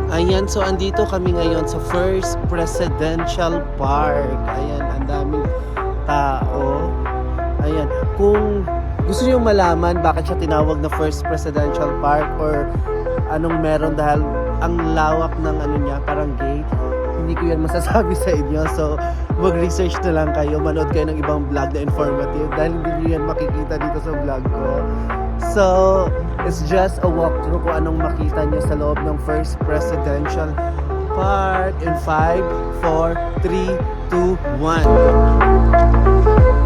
Ayan, so andito kami ngayon sa First Presidential Park. Ayan, ang daming tao. Ayan, kung gusto niyo malaman bakit siya tinawag na First Presidential Park or anong meron dahil ang lawak ng ano niya, parang gate, hindi ko yan masasabi sa inyo. So, mag-research na lang kayo, manood kayo ng ibang vlog na informative dahil hindi niyo yan makikita dito sa vlog ko. So, it's just a walkthrough kung anong makita niyo sa loob ng First Presidential Park in 5, 4, 3, 2, 1.